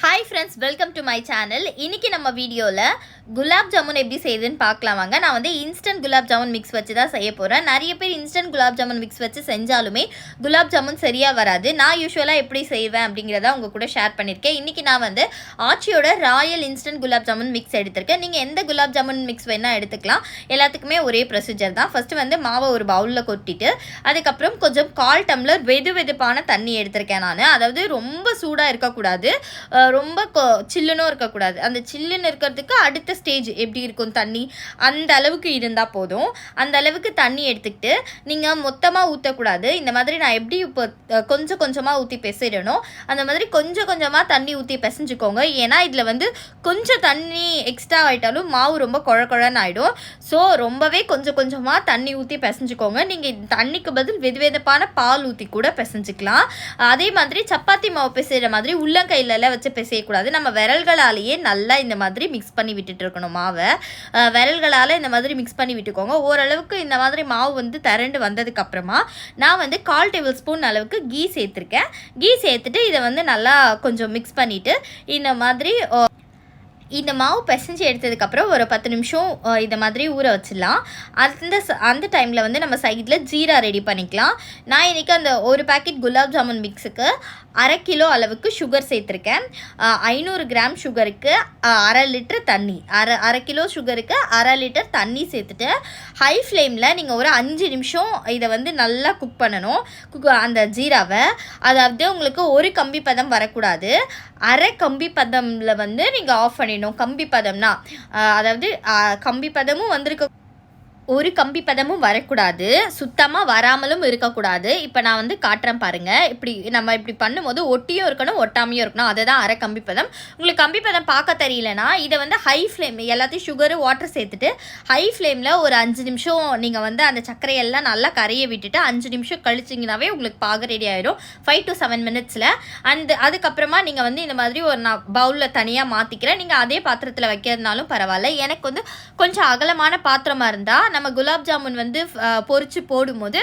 Hi friends, welcome to my channel. இன்றைக்கி நம்ம வீடியோவில் குலாப் ஜாமுன் எப்படி செய்யுதுன்னு பார்க்கலாம் வாங்க. நான் வந்து இன்ஸ்டன்ட் குலாப் ஜாமுன் மிக்ஸ் வச்சு தான் செய்ய போகிறேன். நிறைய பேர் இன்ஸ்டன்ட் குலாப் ஜாமுன் மிக்ஸ் வச்சு செஞ்சாலுமே குலாப் ஜாமுன் சரியாக வராது. நான் யூஸ்வலாக எப்படி செய்வேன் அப்படிங்கிறத உங்கள் கூட ஷேர் பண்ணியிருக்கேன். இன்றைக்கி நான் வந்து ஆச்சியோட royal instant gulab jamun mix எடுத்திருக்கேன். நீங்கள் எந்த குலாப் ஜாமுன் மிக்ஸ் வேணால் எடுத்துக்கலாம். எல்லாத்துக்குமே ஒரே ப்ரொசீஜர் தான். ஃபஸ்ட்டு வந்து மாவை ஒரு பவுலில் கொட்டிட்டு அதுக்கப்புறம் கொஞ்சம் 1/4 டம்ளர் வெதுவெதுப்பான தண்ணி எடுத்திருக்கேன் நான். அதாவது ரொம்ப சூடாக இருக்கக்கூடாது, ரொம்ப சில்லுன்னு இருக்கக்கூடாது. அந்த சில்லுன்னு இருக்கிறதுக்கு அடுத்த ஸ்டேஜ் எப்படி இருக்கும் தண்ணி, அந்த அளவுக்கு இருந்தால் போதும். அந்த அளவுக்கு தண்ணி எடுத்துக்கிட்டு நீங்கள் மொத்தமாக ஊற்றக்கூடாது. இந்த மாதிரி நான் எப்படி இப்போ கொஞ்சம் கொஞ்சமாக ஊற்றி பிசைடணும், அந்த மாதிரி கொஞ்சம் கொஞ்சமாக தண்ணி ஊற்றி பிசைஞ்சுக்கோங்க. ஏன்னா இதில் வந்து கொஞ்சம் தண்ணி எக்ஸ்ட்ரா ஆகிட்டாலும் மாவு ரொம்ப குழன்னு ஆகிடும். ஸோ ரொம்பவே கொஞ்சம் கொஞ்சமாக தண்ணி ஊற்றி பிசைஞ்சுக்கோங்க. நீங்கள் தண்ணிக்கு பதில் வெதுவெதுப்பான பால் ஊற்றி கூட பிசைஞ்சிக்கலாம். அதே மாதிரி சப்பாத்தி மாவு பிசைகிற மாதிரி உள்ளங்கையிலலாம் வச்சு பிசையக்கூடாது. நம்ம விரல்களாலேயே நல்லா இந்த மாதிரி மிக்ஸ் பண்ணி விட்டுட்டு இருக்கணும் மாவை. விரல்களால் இந்த மாதிரி மிக்ஸ் பண்ணி விட்டுக்கோங்க. ஓரளவுக்கு இந்த மாதிரி மாவு வந்து திரண்டு வந்ததுக்கப்புறமா நான் வந்து 1/4 டேபிள் ஸ்பூன் அளவுக்கு கீ சேர்த்துருக்கேன். கீ சேர்த்துட்டு இதை வந்து நல்லா கொஞ்சம் மிக்ஸ் பண்ணிவிட்டு இந்த மாவு பிசைஞ்சு எடுத்ததுக்கப்புறம் ஒரு 10 நிமிஷம் இந்த மாதிரி ஊற வச்சிடலாம். அந்த டைமில் வந்து நம்ம சைடில் ஜீரா ரெடி பண்ணிக்கலாம். நான் இன்றைக்கி அந்த ஒரு பேக்கெட் குலாப் ஜாமுன் மிக்ஸுக்கு 1/2 கிலோ அளவுக்கு சுகர் சேர்த்துருக்கேன். 500 கிராம் சுகருக்கு 1/2 லிட்டர் தண்ணி, அரை கிலோ சுகருக்கு 1/2 லிட்டர் தண்ணி சேர்த்துட்டு ஹை ஃப்ளேமில் நீங்கள் ஒரு 5 நிமிஷம் இதை வந்து நல்லா குக் பண்ணணும். அந்த ஜீராவை, அதாவது உங்களுக்கு ஒரு கம்பி பதம் வரக்கூடாது, அரை கம்பி பதமில் வந்து நீங்கள் ஆஃப் பண்ணிடணும். கம்பி பதம்னா அதாவது கம்பி பதமும் வந்திருக்க, ஒரு கம்பி பதமும் வரக்கூடாது, சுத்தமாக வராமலும் இருக்கக்கூடாது. இப்போ நான் வந்து காட்டுறேன் பாருங்கள். நம்ம இப்படி பண்ணும்போது ஒட்டியும் இருக்கணும், ஒட்டாமையும் இருக்கணும். அதுதான் அரை கம்பி பதம். உங்களுக்கு கம்பி பதம் பார்க்க தெரியலனா இதை வந்து ஹை ஃப்ளேம், எல்லாத்தையும் சுகரு வாட்டர் சேர்த்துட்டு ஹை ஃப்ளேமில் ஒரு 5 நிமிஷம் நீங்கள் வந்து அந்த சர்க்கரையெல்லாம் நல்லா கரைய விட்டுட்டு 5 நிமிஷம் கழிச்சிங்கனாவே உங்களுக்கு பாக ரெடி ஆகிடும் 5 to 7 மினிட்ஸில். அதுக்கப்புறமா நீங்கள் வந்து இந்த மாதிரி ஒரு நான் பவுலில் தனியாக மாற்றிக்கிறேன். நீங்கள் அதே பாத்திரத்தில் வைக்கிறதுனாலும் பரவாயில்ல. எனக்கு வந்து கொஞ்சம் அகலமான பாத்திரமாக இருந்தால் நம்ம குலாப் ஜாமுன் வந்து பொரிச்சு போடும்போது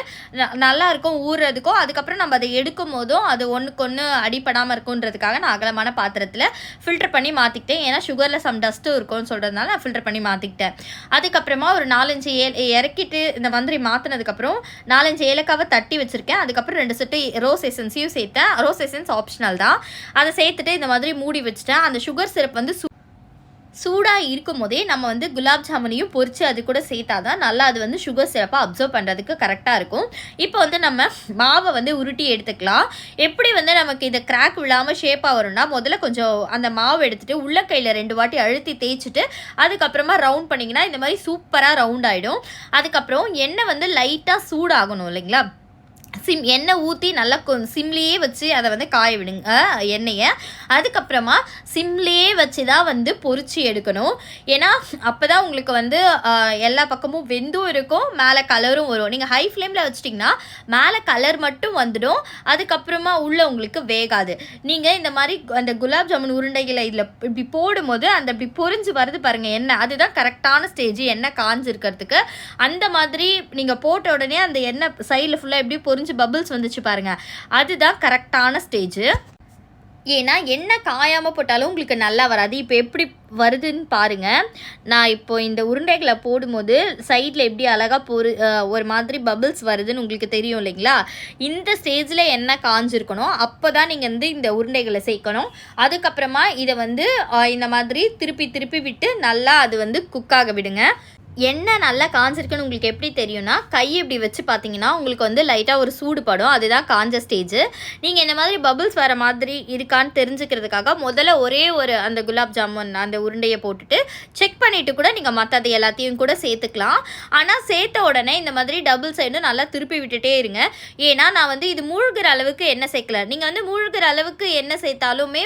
நல்லா இருக்கும் ஊறுறதுக்கும். அதுக்கப்புறம் நம்ம அதை எடுக்கும் போதும் அது ஒன்றுக்கு ஒன்று அடிப்படாமல் இருக்குன்றதுக்காக நான் அகலமான பாத்திரத்தில் ஃபில்டர் பண்ணி மாற்றிக்கிட்டேன். ஏன்னா சுகரில் சம் டஸ்ட்டும் இருக்கும்னு சொல்கிறதுனால நான் ஃபில்டர் பண்ணி மாற்றிக்கிட்டேன். அதுக்கப்புறமா ஒரு 4-5 இறக்கிட்டு இந்த மாதிரி மாற்றினதுக்கப்புறம் 4-5 ஏலக்காவை தட்டி வச்சுருக்கேன். அதுக்கப்புறம் 2 சொட்டு ரோஸ் எசன்ஸையும் சேர்த்தேன். ரோஸ் எசன்ஸ் ஆப்ஷனல் தான். அதை சேர்த்துட்டு இந்த மாதிரி மூடி வச்சுட்டேன். அந்த சுகர் சிரப் வந்து சூடாக இருக்கும் போதே நம்ம வந்து குலாப் ஜாமுனையும் பொரித்து அது கூட சேர்த்தா தான் நல்லா அது வந்து சுகர் சிரப்பை அப்சர்வ் பண்ணுறதுக்கு கரெக்டாக இருக்கும். இப்போ வந்து நம்ம மாவை வந்து உருட்டி எடுத்துக்கலாம். எப்படி வந்து நமக்கு இதை கிராக் விழாமல் ஷேப்பாக வரும்னா, முதல்ல கொஞ்சம் அந்த மாவு எடுத்துகிட்டு உள்ளங்கையில் 2 வாட்டி அழுத்தி தேய்ச்சிட்டு அதுக்கப்புறமா ரவுண்ட் பண்ணிங்கன்னா இந்த மாதிரி சூப்பராக ரவுண்ட் ஆகிடும். அதுக்கப்புறம் எண்ணெய் வந்து லைட்டாக சூடாகணும் இல்லைங்களா. எண்ணெய் ஊற்றி நல்லா சிம்லேயே வச்சு அதை வந்து காய விடுங்க எண்ணெயை. அதுக்கப்புறமா சிம்லேயே வச்சு தான் வந்து பொரிச்சு எடுக்கணும். ஏன்னா அப்போ தான் உங்களுக்கு வந்து எல்லா பக்கமும் வெந்தும் இருக்கும், மேலே கலரும் வரும். நீங்கள் ஹை ஃப்ளேமில் வச்சிட்டிங்கன்னா மேலே கலர் மட்டும் வந்துடும், அதுக்கப்புறமா உள்ளே உங்களுக்கு வேகாது. நீங்கள் இந்த மாதிரி அந்த குலாப் ஜாமுன் உருண்டைகளை இதில் இப்படி போடும்போது அந்த இப்படி பொரிஞ்சு வருது பாருங்கள் எண்ணெய், அதுதான் கரெக்டான ஸ்டேஜ் எண்ணெய் காஞ்சு இருக்கிறதுக்கு. அந்த மாதிரி நீங்கள் போட்ட உடனே அந்த எண்ணெய் சைடில் ஃபுல்லாக எப்படி பொரிஞ்சு பபிள்ஸ் வந்துச்சு பாருங்க, அதுதான் கரெக்டான ஸ்டேஜ். ஏன்னா எண்ணெய் காயாமல் போட்டாலும் உங்களுக்கு நல்லா வராது. இப்போ எப்படி வருதுன்னு பாருங்கள். நான் இப்போ இந்த உருண்டைகளை போடும்போது சைடில் எப்படி அழகாக ஒரு மாதிரி பபிள்ஸ் வருதுன்னு உங்களுக்கு தெரியும் இல்லைங்களா. இந்த ஸ்டேஜில் எண்ணெய் காஞ்சிருக்கணும். அப்போ தான் நீங்கள் வந்து இந்த உருண்டைகளை சேர்க்கணும். அதுக்கப்புறமா இதை வந்து இந்த மாதிரி திருப்பி திருப்பி விட்டு நல்லா அது வந்து குக்காக விடுங்க. எண்ணெய் நல்லா காஞ்சிருக்குன்னு உங்களுக்கு எப்படி தெரியும்னா, கையை இப்படி வச்சு பார்த்தீங்கன்னா உங்களுக்கு வந்து லைட்டாக ஒரு சூடு படும், அதுதான் காஞ்ச ஸ்டேஜ். நீங்கள் இந்த மாதிரி பபிள்ஸ் வர மாதிரி இருக்கான்னு தெரிஞ்சுக்கிறதுக்காக முதல்ல ஒரே ஒரு அந்த குலாப் ஜாமுன் அந்த உருண்டையை போட்டுட்டு செக் பண்ணிவிட்டு கூட நீங்கள் மற்றது எல்லாத்தையும் கூட சேர்த்துக்கலாம். ஆனால் சேர்த்த உடனே இந்த மாதிரி டபுள் சைடும் நல்லா திருப்பி விட்டுட்டே இருங்க. ஏன்னா நான் வந்து இது மூழ்கிற அளவுக்கு எண்ணெய் சேர்க்கல. நீங்கள் வந்து மூழ்கிற அளவுக்கு எண்ணெய் சேர்த்தாலுமே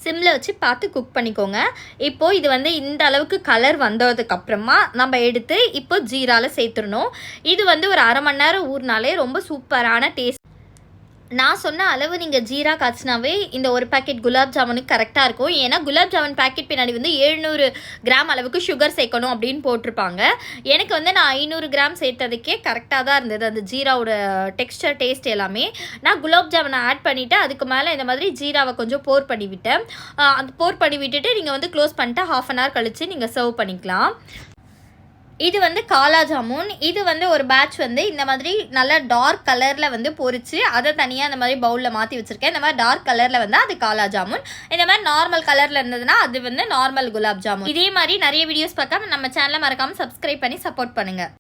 சிம்மில் வச்சு பார்த்து குக் பண்ணிக்கோங்க. இப்போது இது வந்து இந்த அளவுக்கு கலர் வந்ததுக்கப்புறமா நம்ம எடுத்து இப்போ ஜீராவில் சேர்த்துடணும். இது வந்து ஒரு 1/2 மணி நேரம் ஊறினாலே ரொம்ப சூப்பரான டேஸ்ட் நான் சொன்ன அளவு நீங்கள் ஜீரா காய்ச்சினாவே இந்த ஒரு பேக்கெட் குலாப் ஜாமுனுக்கு கரெக்டாக இருக்கும். ஏன்னா குலாப் ஜாமுன் பேக்கெட் பின்னாடி வந்து 700 கிராம் அளவுக்கு சுகர் சேர்க்கணும் அப்படின்னு போட்டிருப்பாங்க. எனக்கு வந்து நான் 500 கிராம் சேர்த்ததுக்கே கரெக்டாக தான் இருந்தது அந்த ஜீராவோட டெக்ஸ்டர் டேஸ்ட் எல்லாமே. நான் குலாப் ஜாமுனை ஆட் பண்ணிவிட்டு அதுக்கு மேலே இந்த மாதிரி ஜீராவை கொஞ்சம் போர் பண்ணி விட்டேன். அந்த போர் பண்ணி விட்டுட்டு நீங்கள் வந்து க்ளோஸ் பண்ணிட்டு 1/2 அன் ஹவர் கழித்து நீங்கள் சர்வ் பண்ணிக்கலாம். இது வந்து காலா ஜாமுன். இது வந்து ஒரு பேட்ச் வந்து இந்த மாதிரி நல்லா டார்க் கலரில் வந்து பொரிச்சு அதை தனியாக இந்த மாதிரி பவுலில் மாற்றி வச்சுருக்கேன். இந்த மாதிரி டார்க் கலரில் வந்து அது காலா ஜாமுன். இந்த மாதிரி நார்மல் கலரில் இருந்ததுன்னா அது வந்து நார்மல் குலாப் ஜாமுன். இதே மாதிரி நிறைய வீடியோஸ் பார்க்க நம்ம சேனலை மறக்காமல் சப்ஸ்கிரைப் பண்ணி சப்போர்ட் பண்ணுங்கள்.